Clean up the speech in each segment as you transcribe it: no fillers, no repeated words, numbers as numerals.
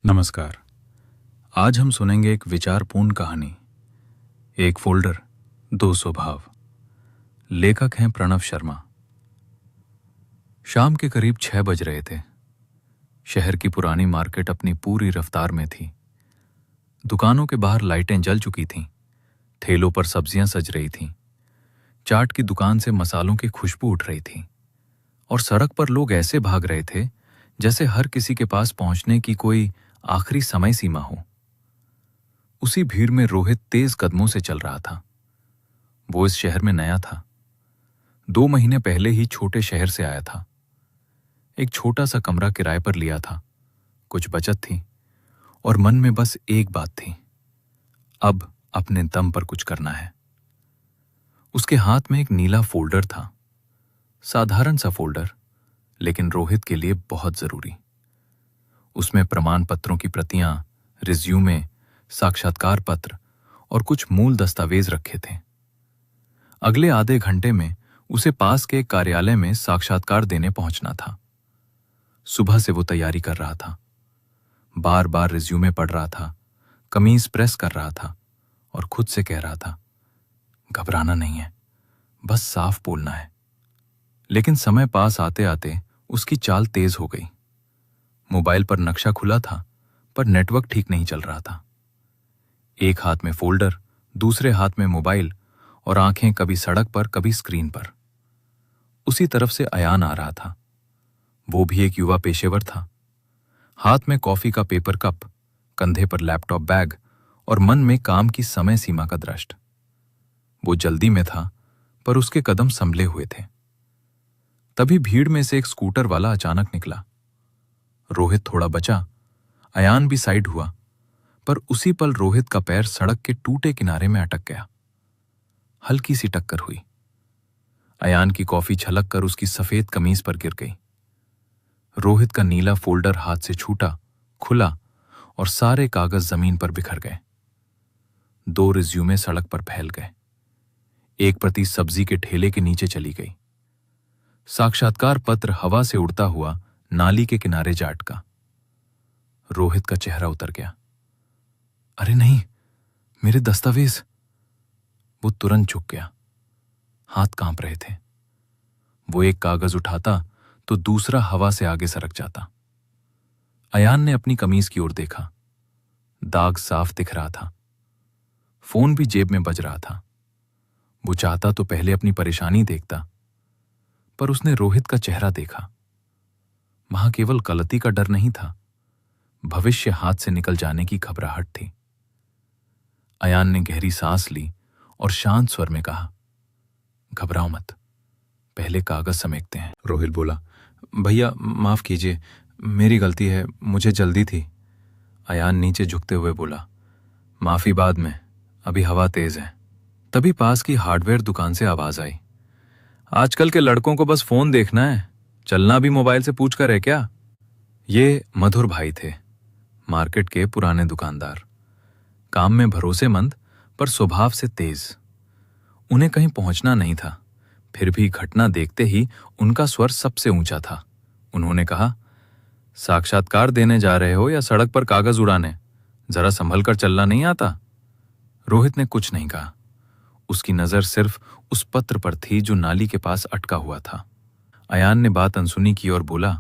नमस्कार। आज हम सुनेंगे एक विचारपूर्ण कहानी, एक फोल्डर, दो स्वभाव। लेखक हैं प्रणव शर्मा। शाम के करीब 6 बज रहे थे। शहर की पुरानी मार्केट अपनी पूरी रफ्तार में थी। दुकानों के बाहर लाइटें जल चुकी थीं, ठेलों पर सब्जियां सज रही थीं, चाट की दुकान से मसालों की खुशबू उठ रही थी और सड़क पर लोग ऐसे भाग रहे थे जैसे हर किसी के पास पहुंचने की कोई आखिरी समय सीमा हो। उसी भीड़ में रोहित तेज कदमों से चल रहा था। वो इस शहर में नया था। 2 महीने पहले ही छोटे शहर से आया था। एक छोटा सा कमरा किराए पर लिया था। कुछ बचत थी और मन में बस एक बात थी, अब अपने दम पर कुछ करना है। उसके हाथ में एक नीला फोल्डर था, साधारण सा फोल्डर, लेकिन रोहित के लिए बहुत जरूरी। उसमें प्रमाण पत्रों की प्रतियां, रिज्यूमे, साक्षात्कार पत्र और कुछ मूल दस्तावेज रखे थे। अगले आधे घंटे में उसे पास के कार्यालय में साक्षात्कार देने पहुंचना था। सुबह से वो तैयारी कर रहा था, बार बार रिज्यूमे पढ़ रहा था, कमीज प्रेस कर रहा था और खुद से कह रहा था, घबराना नहीं है, बस साफ बोलना है। लेकिन समय पास आते आते उसकी चाल तेज हो गई। मोबाइल पर नक्शा खुला था, पर नेटवर्क ठीक नहीं चल रहा था। एक हाथ में फोल्डर, दूसरे हाथ में मोबाइल और आंखें कभी सड़क पर कभी स्क्रीन पर। उसी तरफ से अयान आ रहा था। वो भी एक युवा पेशेवर था। हाथ में कॉफी का पेपर कप, कंधे पर लैपटॉप बैग और मन में काम की समय सीमा का दृष्ट। वो जल्दी में था, पर उसके कदम संभले हुए थे। तभी भीड़ में से एक स्कूटर वाला अचानक निकला। रोहित थोड़ा बचा, अयान भी साइड हुआ, पर उसी पल रोहित का पैर सड़क के टूटे किनारे में अटक गया। हल्की सी टक्कर हुई। अयान की कॉफी छलक कर उसकी सफेद कमीज पर गिर गई। रोहित का नीला फोल्डर हाथ से छूटा, खुला और सारे कागज जमीन पर बिखर गए। 2 रिज्यूमे सड़क पर फैल गए। एक प्रति सब्जी के ठेले के नीचे चली गई। साक्षात्कार पत्र हवा से उड़ता हुआ नाली के किनारे जा अटका। रोहित का चेहरा उतर गया। अरे नहीं, मेरे दस्तावेज! वो तुरंत झुक गया। हाथ कांप रहे थे। वो एक कागज उठाता तो दूसरा हवा से आगे सरक जाता। अयान ने अपनी कमीज की ओर देखा। दाग साफ दिख रहा था। फोन भी जेब में बज रहा था। वो चाहता तो पहले अपनी परेशानी देखता, पर उसने रोहित का चेहरा देखा। वहां केवल गलती का डर नहीं था, भविष्य हाथ से निकल जाने की घबराहट थी। अयान ने गहरी सांस ली और शांत स्वर में कहा, घबराओ मत, पहले कागज समेटते हैं। रोहित बोला, भैया माफ कीजिए, मेरी गलती है, मुझे जल्दी थी। अयान नीचे झुकते हुए बोला, माफी बाद में, अभी हवा तेज है। तभी पास की हार्डवेयर दुकान से आवाज आई, आजकल के लड़कों को बस फोन देखना है, चलना भी मोबाइल से पूछ कर है क्या? ये मधुर भाई थे, मार्केट के पुराने दुकानदार। काम में भरोसेमंद, पर स्वभाव से तेज। उन्हें कहीं पहुंचना नहीं था, फिर भी घटना देखते ही उनका स्वर सबसे ऊंचा था। उन्होंने कहा, साक्षात्कार देने जा रहे हो या सड़क पर कागज उड़ाने? जरा संभल कर चलना नहीं आता? रोहित ने कुछ नहीं कहा। उसकी नजर सिर्फ उस पत्र पर थी जो नाली के पास अटका हुआ था। अयान ने बात अनसुनी की और बोला,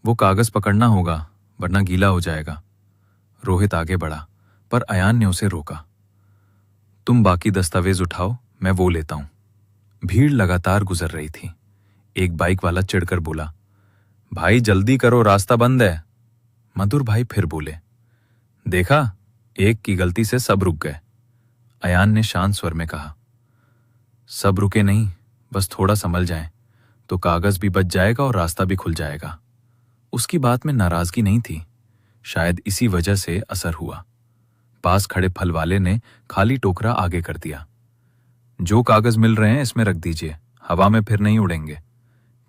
वो कागज पकड़ना होगा वरना गीला हो जाएगा। रोहित आगे बढ़ा, पर अयान ने उसे रोका। तुम बाकी दस्तावेज उठाओ, मैं वो लेता हूं। भीड़ लगातार गुजर रही थी। एक बाइक वाला चिढ़कर बोला, भाई जल्दी करो, रास्ता बंद है। मधुर भाई फिर बोले, देखा, एक की गलती से सब रुक गए। अयान ने शांत स्वर में कहा, सब रुके नहीं, बस थोड़ा संभल जाएं, तो कागज भी बच जाएगा और रास्ता भी खुल जाएगा। उसकी बात में नाराजगी नहीं थी, शायद इसी वजह से असर हुआ। पास खड़े फल वाले ने खाली टोकरा आगे कर दिया। जो कागज मिल रहे हैं इसमें रख दीजिए, हवा में फिर नहीं उड़ेंगे।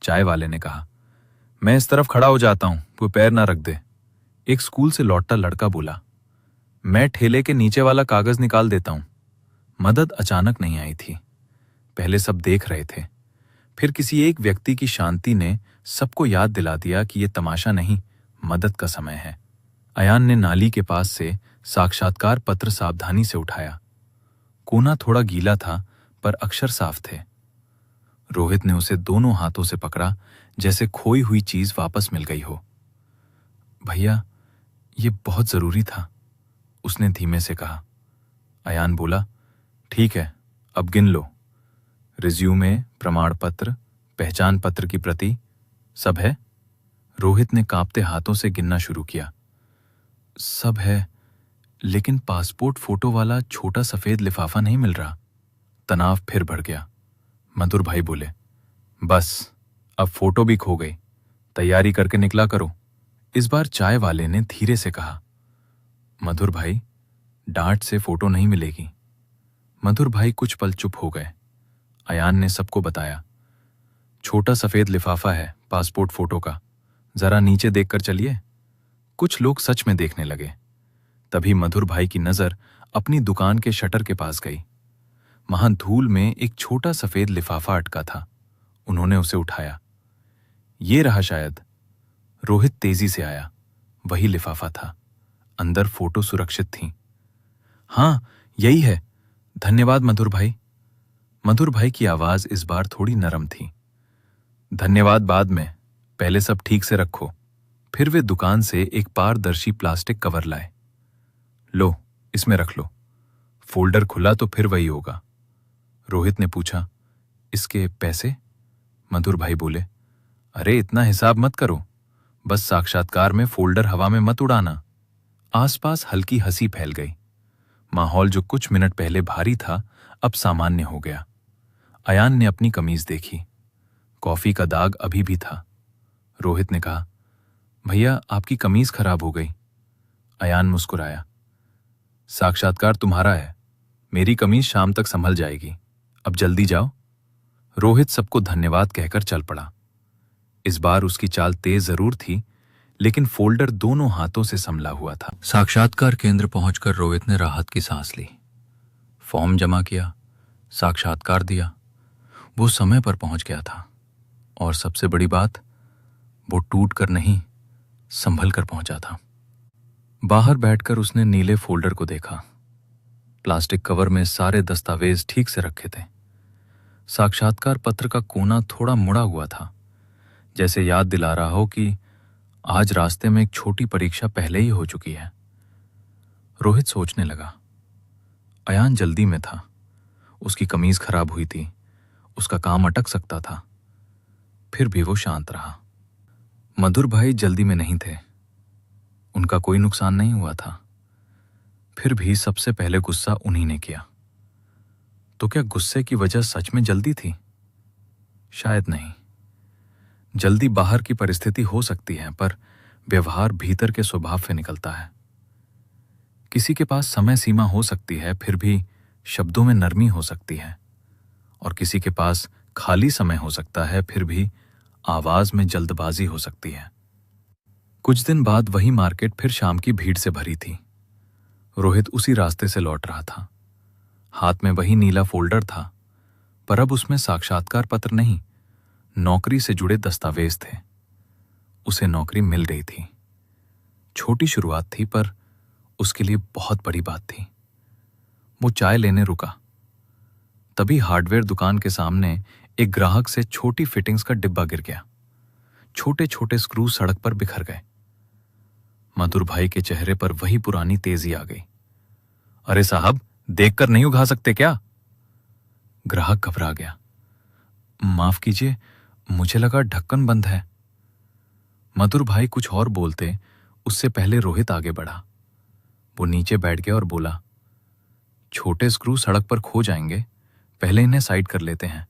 चाय वाले ने कहा, मैं इस तरफ खड़ा हो जाता हूं, कोई पैर ना रख दे। एक स्कूल से लौटता लड़का बोला, मैं ठेले के नीचे वाला कागज निकाल देता हूं। मदद अचानक नहीं आई थी। पहले सब देख रहे थे, फिर किसी एक व्यक्ति की शांति ने सबको याद दिला दिया कि यह तमाशा नहीं, मदद का समय है। अयान ने नाली के पास से साक्षात्कार पत्र सावधानी से उठाया। कोना थोड़ा गीला था पर अक्षर साफ थे। रोहित ने उसे दोनों हाथों से पकड़ा, जैसे खोई हुई चीज वापस मिल गई हो। भैया, ये बहुत जरूरी था, उसने धीमे से कहा। अयान बोला, ठीक है, अब गिन लो। रिज्यूमे, प्रमाण पत्र, पहचान पत्र की प्रति, सब है? रोहित ने कांपते हाथों से गिनना शुरू किया। सब है, लेकिन पासपोर्ट फोटो वाला छोटा सफेद लिफाफा नहीं मिल रहा। तनाव फिर बढ़ गया। मधुर भाई बोले, बस, अब फोटो भी खो गई, तैयारी करके निकला करो। इस बार चाय वाले ने धीरे से कहा। मधुर भाई, डांट से फोटो नहीं मिलेगी। मधुर भाई कुछ पल चुप हो गए। अयान ने सबको बताया। छोटा सफेद लिफाफा है पासपोर्ट फोटो का, जरा नीचे देखकर चलिए। कुछ लोग सच में देखने लगे। तभी मधुर भाई की नजर अपनी दुकान के शटर के पास गई। वहां धूल में एक छोटा सफेद लिफाफा अटका था। उन्होंने उसे उठाया। ये रहा शायद। रोहित तेजी से आया। वही लिफाफा था। अंदर फोटो सुरक्षित थी। हां, यही है, धन्यवाद मधुर भाई। मधुर भाई की आवाज इस बार थोड़ी नरम थी। धन्यवाद बाद में, पहले सब ठीक से रखो। फिर वे दुकान से एक पारदर्शी प्लास्टिक कवर लाए। लो, इसमें रख लो। फोल्डर खुला तो फिर वही होगा। रोहित ने पूछा, इसके पैसे? मधुर भाई बोले, अरे इतना हिसाब मत करो, बस साक्षात्कार में फोल्डर हवा में मत उड़ाना। आसपास हल्की हंसी फैल गई। माहौल जो कुछ मिनट पहले भारी था, अब सामान्य हो गया। अयान ने अपनी कमीज देखी। कॉफी का दाग अभी भी था। रोहित ने कहा, भैया आपकी कमीज खराब हो गई। अयान मुस्कुराया। साक्षात्कार तुम्हारा है, मेरी कमीज शाम तक संभल जाएगी, अब जल्दी जाओ। रोहित सबको धन्यवाद कहकर चल पड़ा। इस बार उसकी चाल तेज जरूर थी, लेकिन फोल्डर दोनों हाथों से संभला हुआ था। साक्षात्कार केंद्र पहुंचकर रोहित ने राहत की सांस ली। फॉर्म जमा किया, साक्षात्कार दिया। वो समय पर पहुंच गया था, और सबसे बड़ी बात, वो टूट कर नहीं, संभल कर पहुंचा था। बाहर बैठकर उसने नीले फोल्डर को देखा। प्लास्टिक कवर में सारे दस्तावेज ठीक से रखे थे। साक्षात्कार पत्र का कोना थोड़ा मुड़ा हुआ था, जैसे याद दिला रहा हो कि आज रास्ते में एक छोटी परीक्षा पहले ही हो चुकी है। रोहित सोचने लगा। अयान जल्दी में था, उसकी कमीज खराब हुई थी, उसका काम अटक सकता था। फिर भी वो शांत रहा। मधुर भाई जल्दी में नहीं थे, उनका कोई नुकसान नहीं हुआ था। फिर भी सबसे पहले गुस्सा उन्हीं ने किया। तो क्या गुस्से की वजह सच में जल्दी थी? शायद नहीं। जल्दी बाहर की परिस्थिति हो सकती है, पर व्यवहार भीतर के स्वभाव से निकलता है। किसी के पास समय सीमा हो सकती है, फिर भी शब्दों में नरमी हो सकती है, और किसी के पास खाली समय हो सकता है, फिर भी आवाज में जल्दबाजी हो सकती है। कुछ दिन बाद वही मार्केट फिर शाम की भीड़ से भरी थी। रोहित उसी रास्ते से लौट रहा था। हाथ में वही नीला फोल्डर था, पर अब उसमें साक्षात्कार पत्र नहीं, नौकरी से जुड़े दस्तावेज थे। उसे नौकरी मिल गई थी। छोटी शुरुआत थी, पर उसके लिए बहुत बड़ी बात थी। वो चाय लेने रुका। तभी हार्डवेयर दुकान के सामने एक ग्राहक से छोटी फिटिंग्स का डिब्बा गिर गया। छोटे छोटे स्क्रू सड़क पर बिखर गए। मधुर भाई के चेहरे पर वही पुरानी तेजी आ गई। अरे साहब, देखकर नहीं उघा सकते क्या? ग्राहक घबरा गया। माफ कीजिए, मुझे लगा ढक्कन बंद है। मधुर भाई कुछ और बोलते, उससे पहले रोहित आगे बढ़ा। वो नीचे बैठ गया और बोला, छोटे स्क्रू सड़क पर खो जाएंगे, पहले इन्हें साइड कर लेते हैं।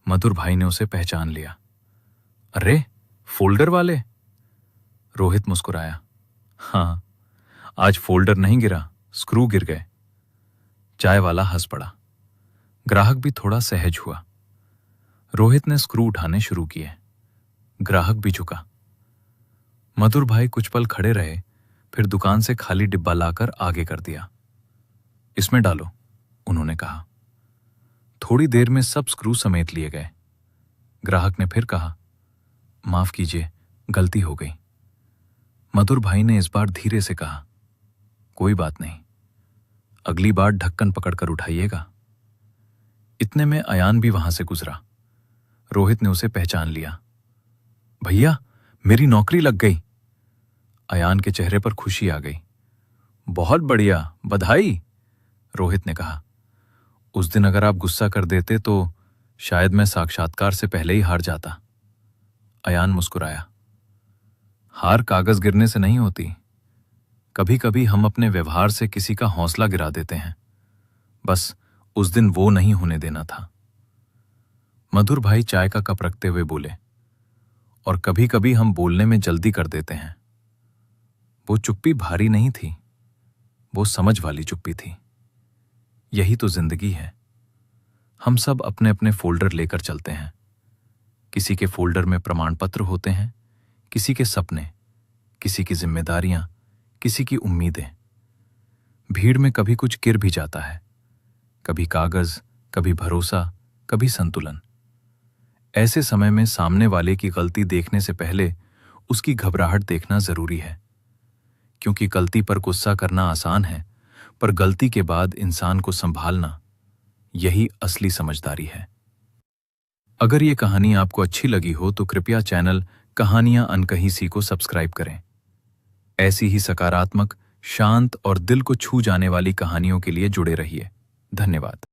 मधुर भाई ने उसे पहचान लिया। अरे, फोल्डर वाले? रोहित मुस्कुराया। हाँ, आज फोल्डर नहीं गिरा, स्क्रू गिर गए। चाय वाला हंस पड़ा। ग्राहक भी थोड़ा सहज हुआ। रोहित ने स्क्रू उठाने शुरू किए। ग्राहक भी झुका। मधुर भाई कुछ पल खड़े रहे, फिर दुकान से खाली डिब्बा लाकर आगे कर दिया। इसमें डालो, उन्होंने कहा। थोड़ी देर में सब स्क्रू समेट लिए गए। ग्राहक ने फिर कहा, माफ कीजिए, गलती हो गई। मधुर भाई ने इस बार धीरे से कहा, कोई बात नहीं, अगली बार ढक्कन पकड़कर उठाइएगा। इतने में अयान भी वहां से गुजरा। रोहित ने उसे पहचान लिया। भैया, मेरी नौकरी लग गई। अयान के चेहरे पर खुशी आ गई। बहुत बढ़िया, बधाई, रोहित ने कहा। उस दिन अगर आप गुस्सा कर देते तो शायद मैं साक्षात्कार से पहले ही हार जाता। अयान मुस्कुराया। हार कागज गिरने से नहीं होती। कभी कभी हम अपने व्यवहार से किसी का हौसला गिरा देते हैं। बस उस दिन वो नहीं होने देना था। मधुर भाई चाय का कप रखते हुए बोले, और कभी कभी हम बोलने में जल्दी कर देते हैं। वो चुप्पी भारी नहीं थी, वो समझ वाली चुप्पी थी। यही तो जिंदगी है। हम सब अपने अपने फोल्डर लेकर चलते हैं। किसी के फोल्डर में प्रमाण पत्र होते हैं, किसी के सपने, किसी की जिम्मेदारियां, किसी की उम्मीदें। भीड़ में कभी कुछ गिर भी जाता है, कभी कागज, कभी भरोसा, कभी संतुलन। ऐसे समय में सामने वाले की गलती देखने से पहले उसकी घबराहट देखना जरूरी है, क्योंकि गलती पर गुस्सा करना आसान है, पर गलती के बाद इंसान को संभालना, यही असली समझदारी है। अगर ये कहानी आपको अच्छी लगी हो तो कृपया चैनल कहानियां अनकही सी को सब्सक्राइब करें। ऐसी ही सकारात्मक, शांत और दिल को छू जाने वाली कहानियों के लिए जुड़े रहिए। धन्यवाद।